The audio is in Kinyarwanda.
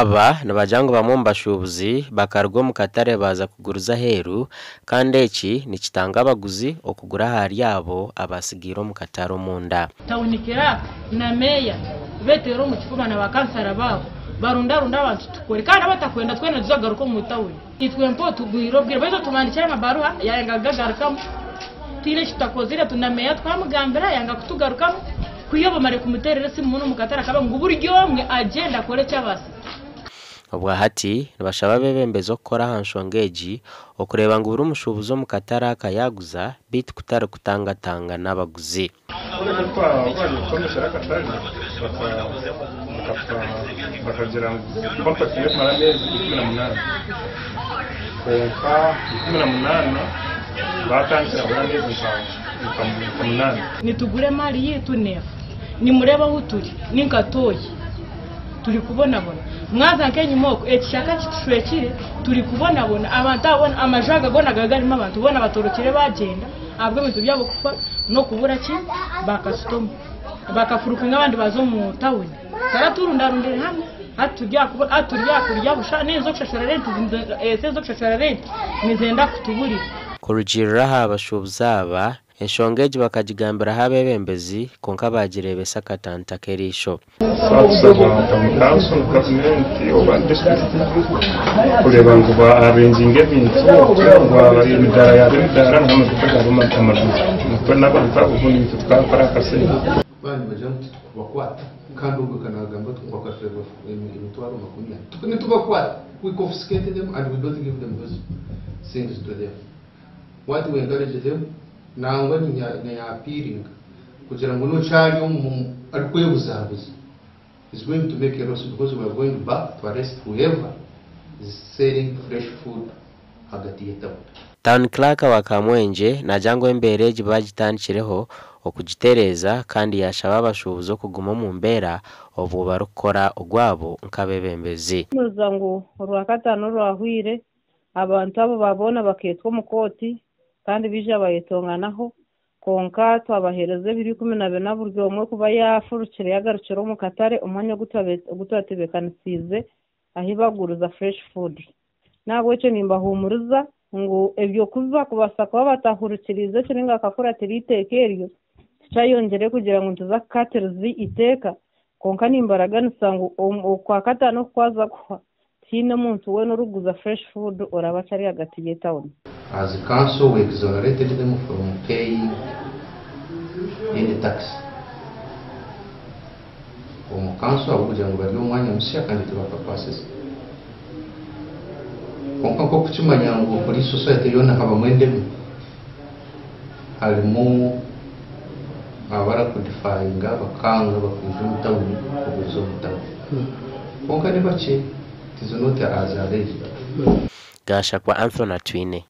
Aba nabajango bamombashubuzi bakarwo mu katare baza kuguruza heru kandi iki nikitanga abaguzi okugura hari yabo abasigiro mu kataro munda. Tawunikira na meya betero mu kifuma na bakansara babo barunda abantu tukore kandi abatakwenda twene tuzagaruka mu tawuni itwe mpo tugwiro bwira bezo tumandikira amabaruha yangagaruka tire kitakozira tunameya twamugambira yanga kutugaruka kuyoba mare kumuterera simu no mukatara kaba ngo buryo mwe agenda kore cyabasi. Obwa hati nabashaba bebembezo kora hanshongeji okureba ngo uri umushubuzo mu katara kayaguza bit kutara kutangatanga n'abaguzi. Bakagira bapakiye maramezi 18 batangira maramezi 18 nitugure mali yetu nefu ni mureba huturi ninkatoyi turi kubona mwaza kenyi moko ekishaka kitushwekire turi kubona abantu abona amajaga gonaga garimo abantu bona batorokire bagenda abwo bintu byabo kufa no kubura ki bakasitoma bakafuruka nk'abandi bazo mu tawuni karaturundarundire hamwe aturya kurya busha nezo kushashara rent sezo kushashara rent nizenda kutuburi kurujira habashubzaba eshongeji bakajigambira habebembezi konka bagirebe sakatanta kerisho kureba ngo ba arranging ibintu ngo imidara ya bidara nka mutaka amadu nuko n'abantu ubundi tukakora kase bani bajamu tubakwata kandi ubwo kanagamba tukwakafira imitwaro makumya tubakwata we confiscate them and we don't give them those things to them. What we encourage them nangwa ni appealing kugira ngo no cyari ariko yebuzabuza is going to make a loss because we are going back to arrest whoever is selling fresh food hagati yetabo. Town clerk wa Kamwenje na jango embereji bagitanikireho okugitereza kandi yashaba abashubuzo kuguma mu mbera obu barukora ogwabo nkabebembezi. Muzango rwakatano rwahwire abantu abo babona baketwa mu koti kandi bija bayitonganaho konka twabahereze 12 buryo umwe kuba yafurukire yagarukira mu katare umwanya gutatebekanisize ahibaguruza fresh food nabo cyo nimbahumuriza ngo ebyo kuva kubasa kwa batahurukirize cyo ninga akakora teritekeryo cyayongere kugira ngo tuza katerzi iteka konka nimbaraga nisango kwa katano kwaza kwa tina muntu we noruguza fresh food oraba cyari hagati y'etown. As a council, we exonerated them from paying any tax. Council abuja ngo bari umwanya mushya kandi tubapapasese. Konka kuchimanya ngo kuri society yona haba mwendemu. Harimo abara kudifainga bakanga bakwije mutawuni kubuzo mutawuni. Konka ni bache tizonote azalezi. Gasha kwa Anthony Twine.